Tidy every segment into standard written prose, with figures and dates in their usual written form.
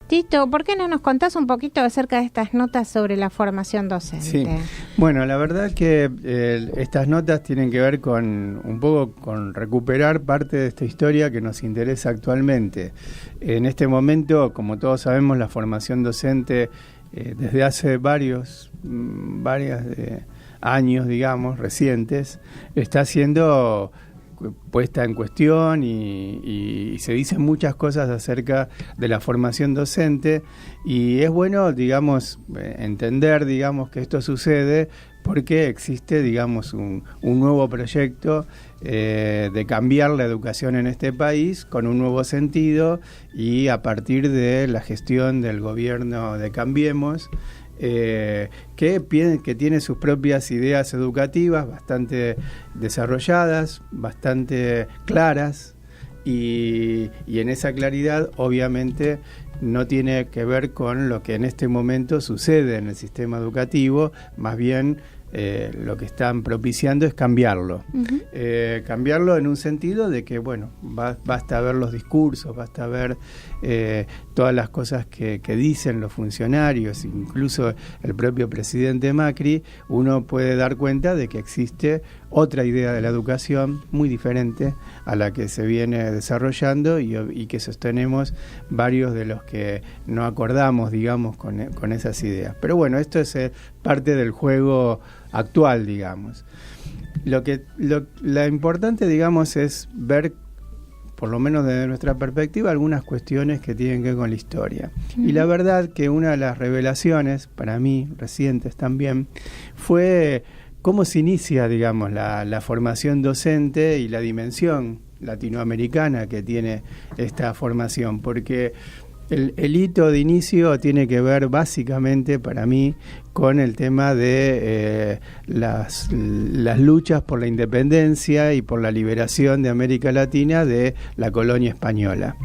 Tito, ¿por qué no nos contás un poquito acerca de estas notas sobre la formación docente? Sí, bueno, la verdad que estas notas tienen que ver con un poco con recuperar parte de esta historia que nos interesa actualmente. En este momento, como todos sabemos, la formación docente desde hace varios años, digamos, recientes, está siendo puesta en cuestión y se dicen muchas cosas acerca de la formación docente, y es bueno, digamos, entender, digamos, que esto sucede porque existe, digamos, un nuevo proyecto de cambiar la educación en este país con un nuevo sentido, y a partir de la gestión del gobierno de Cambiemos, que tiene sus propias ideas educativas bastante desarrolladas, bastante claras, y en esa claridad obviamente no tiene que ver con lo que en este momento sucede en el sistema educativo, más bien lo que están propiciando es cambiarlo. Uh-huh. Cambiarlo en un sentido de que, bueno, basta ver los discursos, basta ver todas las cosas que dicen los funcionarios, incluso el propio presidente Macri, uno puede dar cuenta de que existe otra idea de la educación muy diferente a la que se viene desarrollando y que sostenemos varios de los que no acordamos, digamos, con esas ideas. Pero bueno, esto es parte del juego actual, digamos. Lo importante, digamos, es ver, por lo menos desde nuestra perspectiva, algunas cuestiones que tienen que ver con la historia. Y la verdad que una de las revelaciones, para mí, recientes también, fue cómo se inicia, digamos, la formación docente y la dimensión latinoamericana que tiene esta formación, porque el hito de inicio tiene que ver básicamente para mí con el tema de las luchas por la independencia y por la liberación de América Latina de la colonia española.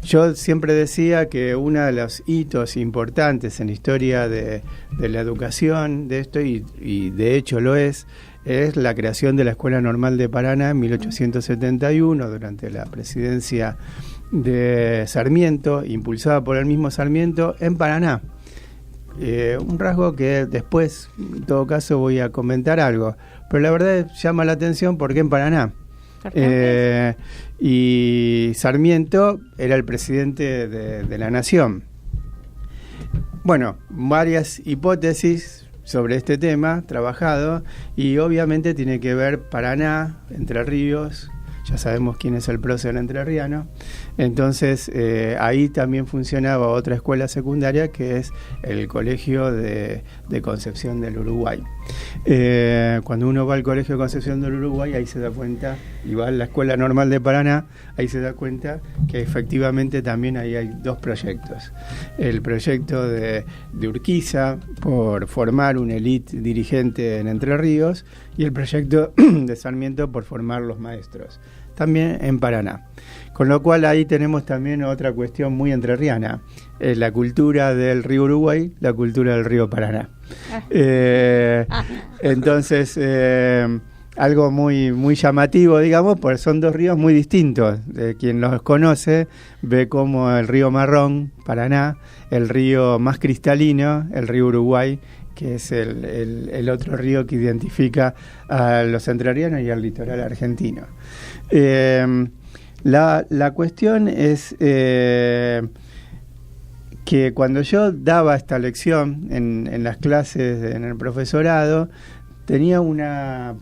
Yo siempre decía que uno de los hitos importantes en la historia de la educación de esto, y de hecho lo es la creación de la Escuela Normal de Paraná en 1871 durante la presidencia de Sarmiento, impulsada por el mismo Sarmiento en Paraná. Un rasgo que después, en todo caso, voy a comentar algo, pero la verdad llama la atención porque en Paraná. Y Sarmiento era el presidente de la nación. Bueno, varias hipótesis sobre este tema trabajado, y obviamente tiene que ver Paraná, Entre Ríos. Ya sabemos quién es el prócer entrerriano. Entonces, ahí también funcionaba otra escuela secundaria, que es el Colegio de Concepción del Uruguay. Cuando uno va al Colegio de Concepción del Uruguay, ahí se da cuenta, y va a la Escuela Normal de Paraná, ahí se da cuenta que efectivamente también ahí hay dos proyectos. El proyecto de Urquiza por formar una élite dirigente en Entre Ríos, y el proyecto de Sarmiento por formar los maestros, también en Paraná. Con lo cual ahí tenemos también otra cuestión muy entrerriana, la cultura del río Uruguay, la cultura del río Paraná. Entonces, algo muy llamativo, digamos, porque son dos ríos muy distintos. Quien los conoce ve como el río Marrón, Paraná, el río más cristalino, el río Uruguay, que es el otro río que identifica a los entrerrianos y al litoral argentino. La cuestión es que cuando yo daba esta lección en las clases, en el profesorado, tenía una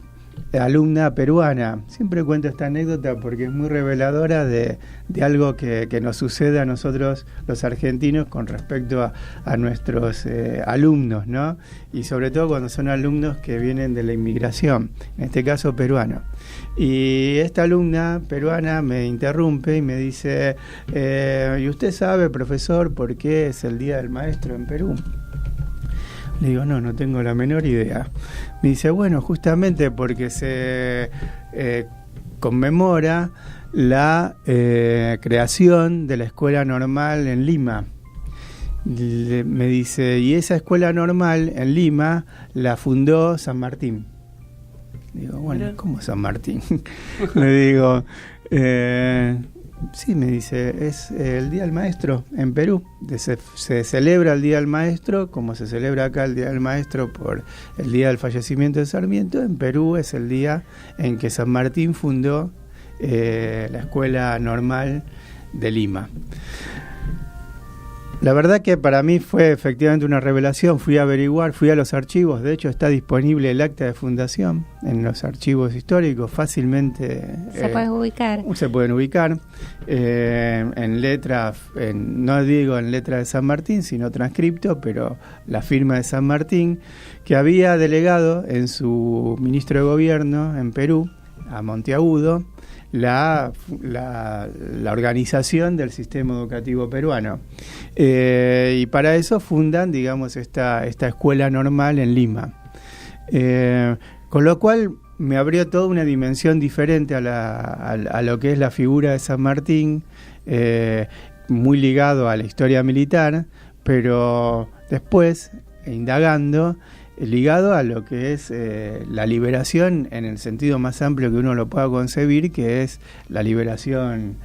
alumna peruana. Siempre cuento esta anécdota porque es muy reveladora de algo que nos sucede a nosotros los argentinos con respecto a nuestros alumnos, ¿no? Y sobre todo cuando son alumnos que vienen de la inmigración, en este caso peruano. Y esta alumna peruana me interrumpe y me dice, ¿y usted sabe, profesor, por qué es el Día del Maestro en Perú? Le digo, no tengo la menor idea. Me dice, bueno, justamente porque se conmemora la creación de la Escuela Normal en Lima. Me dice, y esa Escuela Normal en Lima la fundó San Martín. Digo, bueno, ¿cómo San Martín? Le digo, Sí, me dice, es el Día del Maestro en Perú. Se celebra el Día del Maestro, como se celebra acá el Día del Maestro por el día del fallecimiento de Sarmiento. En Perú es el día en que San Martín fundó la Escuela Normal de Lima. La verdad que para mí fue efectivamente una revelación. Fui a averiguar, fui a los archivos. De hecho, está disponible el acta de fundación en los archivos históricos. Fácilmente se pueden ubicar. Se pueden ubicar en letra, no digo en letra de San Martín, sino transcripto, pero la firma de San Martín, que había delegado en su ministro de gobierno en Perú, a Monteagudo, la organización del sistema educativo peruano. Y para eso fundan, digamos, esta escuela normal en Lima. Con lo cual me abrió toda una dimensión diferente a lo que es la figura de San Martín, muy ligado a la historia militar, pero después, indagando, ligado a lo que es la liberación en el sentido más amplio que uno lo pueda concebir, que es la liberación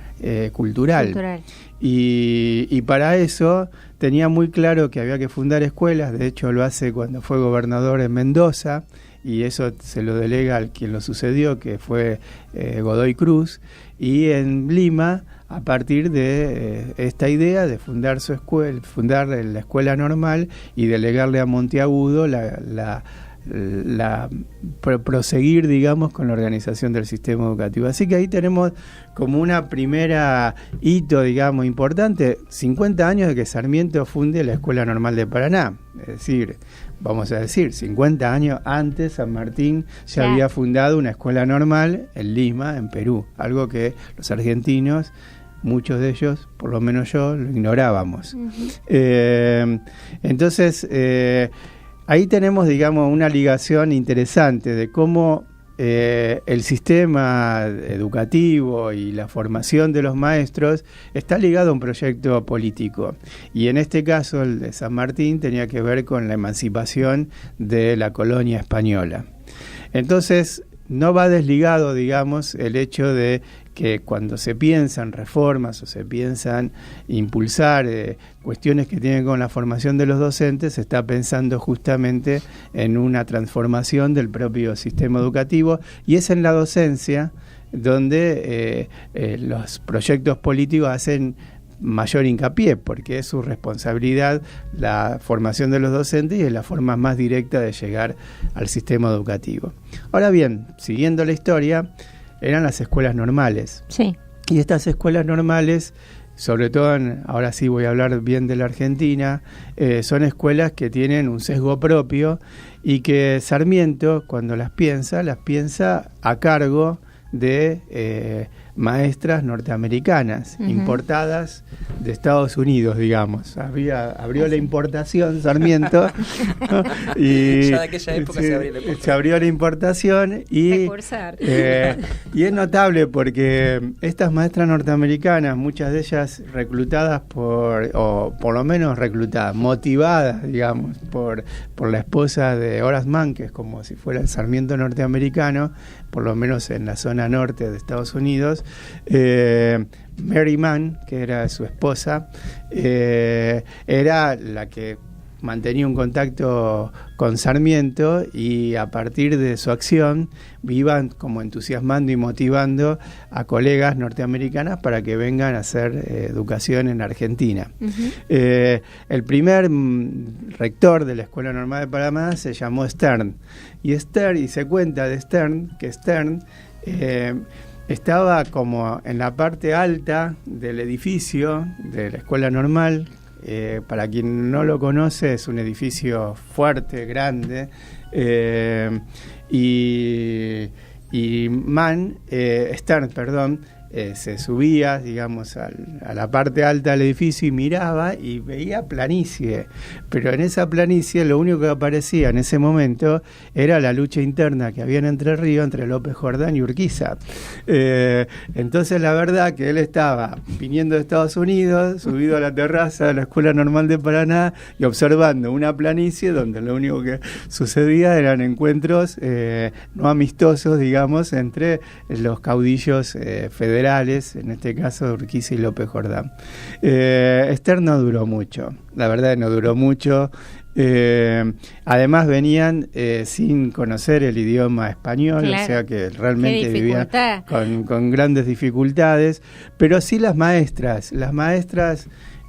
cultural. Y para eso tenía muy claro que había que fundar escuelas. De hecho lo hace cuando fue gobernador en Mendoza, y eso se lo delega al quien lo sucedió, que fue Godoy Cruz, y en Lima, a partir de esta idea de fundar su escuela, fundar la escuela normal y delegarle a Monteagudo proseguir, digamos, con la organización del sistema educativo. Así que ahí tenemos como una primera hito, digamos, importante, 50 años de que Sarmiento funde la Escuela Normal de Paraná. Es decir, vamos a decir, 50 años antes San Martín ya había fundado una escuela normal en Lima, en Perú, algo que los argentinos, muchos de ellos, por lo menos yo, lo ignorábamos. Entonces, ahí tenemos, digamos, una ligación interesante de cómo el sistema educativo y la formación de los maestros está ligado a un proyecto político. Y en este caso, el de San Martín tenía que ver con la emancipación de la colonia española. Entonces, no va desligado, digamos, el hecho de que cuando se piensan reformas o se piensan impulsar cuestiones que tienen con la formación de los docentes, se está pensando justamente en una transformación del propio sistema educativo, y es en la docencia donde los proyectos políticos hacen mayor hincapié, porque es su responsabilidad la formación de los docentes y es la forma más directa de llegar al sistema educativo. Ahora bien, siguiendo la historia, eran las escuelas normales. Sí. Y estas escuelas normales, sobre todo, ahora sí voy a hablar bien de la Argentina, son escuelas que tienen un sesgo propio y que Sarmiento, cuando las piensa a cargo de maestras norteamericanas, importadas de Estados Unidos, digamos. Abrió la importación Sarmiento y ya de aquella época se abrió la importación y es notable porque estas maestras norteamericanas, muchas de ellas reclutadas o por lo menos reclutadas, motivadas, digamos, por la esposa de Horace Mann, que es como si fuera el Sarmiento norteamericano, por lo menos en la zona norte de Estados Unidos. Mary Mann, que era su esposa, era la que mantenía un contacto con Sarmiento, y a partir de su acción iban como entusiasmando y motivando a colegas norteamericanas para que vengan a hacer educación en Argentina. El primer rector de la Escuela Normal de Panamá se llamó Stern, y se cuenta de Stern que Stern estaba como en la parte alta del edificio de la Escuela Normal. Para quien no lo conoce, es un edificio fuerte, grande, y Stern, se subía, digamos, a la parte alta del edificio y miraba y veía planicie, pero en esa planicie lo único que aparecía en ese momento era la lucha interna que había en Entre Ríos entre López Jordán y Urquiza. Entonces la verdad que él estaba viniendo de Estados Unidos, subido a la terraza de la Escuela Normal de Paraná y observando una planicie donde lo único que sucedía eran encuentros no amistosos, digamos, entre los caudillos federales federales, en este caso Urquiza y López Jordán. Esther no duró mucho, la verdad no duró mucho. Además venían sin conocer el idioma español, claro. O sea que realmente vivían con grandes dificultades, pero sí las maestras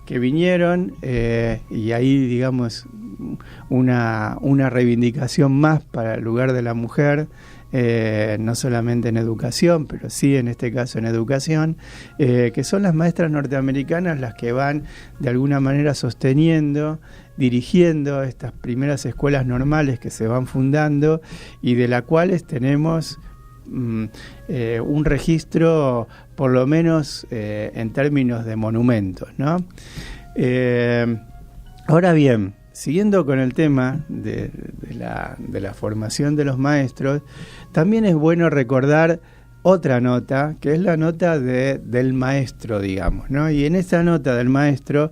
que vinieron, y ahí digamos una reivindicación más para el lugar de la mujer, no solamente en educación, pero sí en este caso en educación, que son las maestras norteamericanas las que van de alguna manera sosteniendo, dirigiendo estas primeras escuelas normales que se van fundando y de las cuales tenemos un registro, por lo menos en términos de monumentos, ¿no? Ahora bien, siguiendo con el tema de la formación de los maestros, también es bueno recordar otra nota, que es la nota del maestro, digamos, ¿no? Y en esa nota del maestro,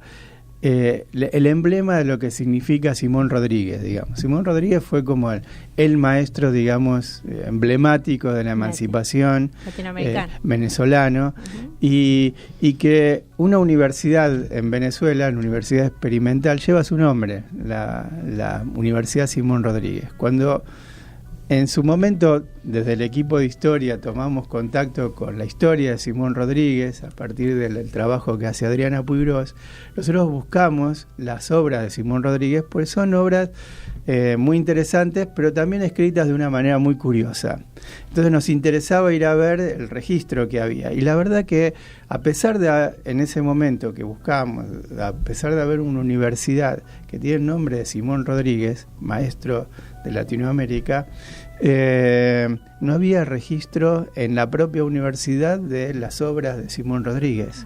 el emblema de lo que significa Simón Rodríguez, digamos. Simón Rodríguez fue como el maestro, digamos, emblemático de la emancipación venezolano, y que una universidad en Venezuela, la Universidad Experimental, lleva su nombre, la Universidad Simón Rodríguez. Cuando en su momento, desde el equipo de historia, tomamos contacto con la historia de Simón Rodríguez, a partir del trabajo que hace Adriana Puigros, nosotros buscamos las obras de Simón Rodríguez, pues son obras muy interesantes, pero también escritas de una manera muy curiosa. Entonces nos interesaba ir a ver el registro que había. Y la verdad que, a pesar de, en ese momento que buscábamos, a pesar de haber una universidad que tiene el nombre de Simón Rodríguez, maestro de Latinoamérica, no había registro en la propia universidad de las obras de Simón Rodríguez.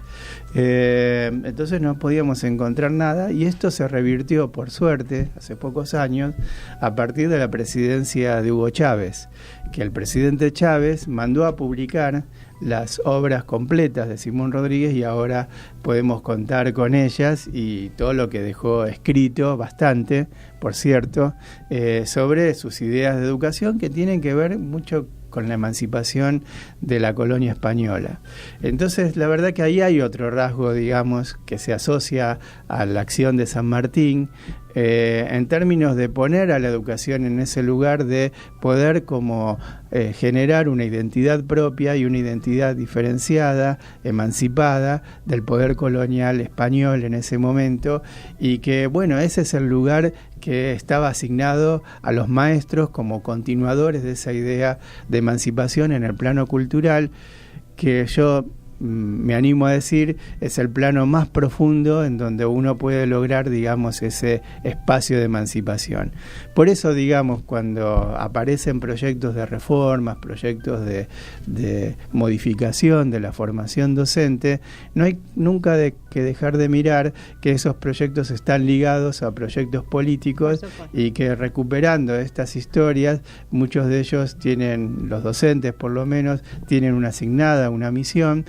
Entonces no podíamos encontrar nada, y esto se revirtió, por suerte, hace pocos años, a partir de la presidencia de Hugo Chávez, que el presidente Chávez mandó a publicar las obras completas de Simón Rodríguez, y ahora podemos contar con ellas y todo lo que dejó escrito, bastante, por cierto, sobre sus ideas de educación, que tienen que ver mucho con la emancipación de la colonia española. Entonces, la verdad que ahí hay otro rasgo, digamos, que se asocia a la acción de San Martín, en términos de poner a la educación en ese lugar, de poder como generar una identidad propia y una identidad diferenciada, emancipada del poder colonial español en ese momento, y que, bueno, ese es el lugar que estaba asignado a los maestros como continuadores de esa idea de emancipación en el plano cultural, que yo me animo a decir es el plano más profundo en donde uno puede lograr, digamos, ese espacio de emancipación. Por eso, digamos, cuando aparecen proyectos de reformas, proyectos de modificación de la formación docente, no hay nunca que dejar de mirar que esos proyectos están ligados a proyectos políticos, y que, recuperando estas historias, muchos de ellos tienen, los docentes por lo menos, tienen una asignada, una misión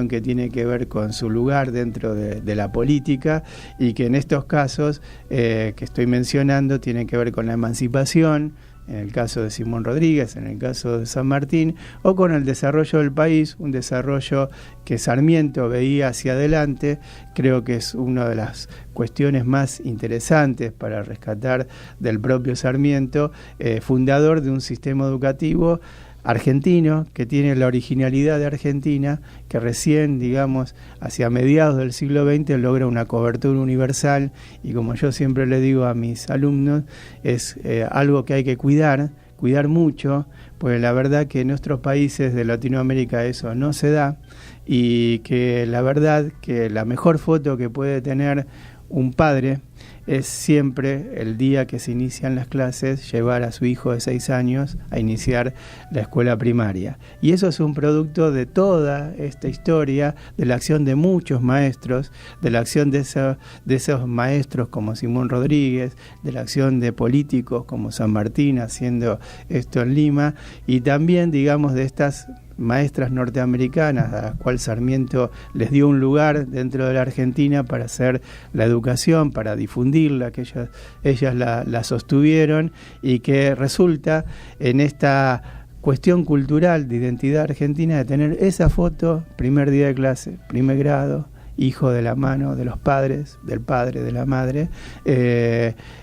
que tiene que ver con su lugar dentro de la política, y que en estos casos que estoy mencionando tienen que ver con la emancipación, en el caso de Simón Rodríguez, en el caso de San Martín, o con el desarrollo del país, un desarrollo que Sarmiento veía hacia adelante. Creo que es una de las cuestiones más interesantes para rescatar del propio Sarmiento, fundador de un sistema educativo argentino que tiene la originalidad de Argentina, que recién, digamos, hacia mediados del siglo XX logra una cobertura universal, y como yo siempre le digo a mis alumnos, es algo que hay que cuidar mucho, pues la verdad que en nuestros países de Latinoamérica eso no se da, y que la verdad que la mejor foto que puede tener un padre es siempre, el día que se inician las clases, llevar a su hijo de 6 años a iniciar la escuela primaria. Y eso es un producto de toda esta historia, de la acción de muchos maestros, de la acción de esos maestros como Simón Rodríguez, de la acción de políticos como San Martín haciendo esto en Lima, y también, digamos, de estas maestras norteamericanas a las cuales Sarmiento les dio un lugar dentro de la Argentina para hacer la educación, para difundirla, que ellas la sostuvieron, y que resulta en esta cuestión cultural de identidad argentina de tener esa foto, primer día de clase, primer grado, hijo de la mano de los padres, del padre, de la madre,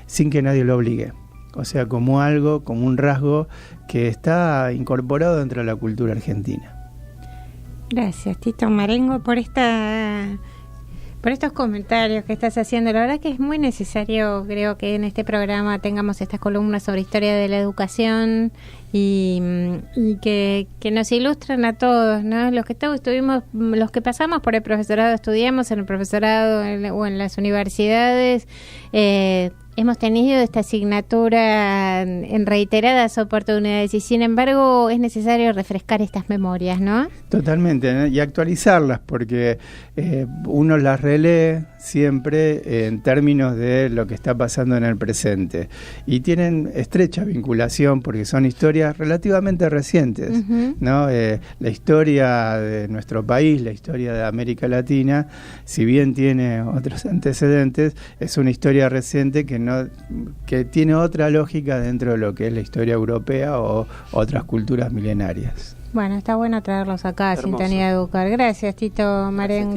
sin que nadie lo obligue. O sea, como algo, como un rasgo que está incorporado dentro de la cultura argentina. Gracias, Tito Marengo, por estos comentarios que estás haciendo. La verdad que es muy necesario, creo que en este programa tengamos estas columnas sobre historia de la educación y que nos ilustran a todos, ¿no? Los que pasamos por el profesorado, estudiamos en el profesorado o en las universidades, hemos tenido esta asignatura en reiteradas oportunidades y sin embargo es necesario refrescar estas memorias, ¿no? Totalmente, ¿no? Y actualizarlas porque uno las relee siempre en términos de lo que está pasando en el presente y tienen estrecha vinculación porque son historias relativamente recientes, uh-huh. ¿no? La historia de nuestro país, la historia de América Latina, si bien tiene otros antecedentes, es una historia reciente que tiene otra lógica dentro de lo que es la historia europea o otras culturas milenarias. Bueno, está bueno traerlos acá a Sintonía Educar. Gracias, Tito Marengo.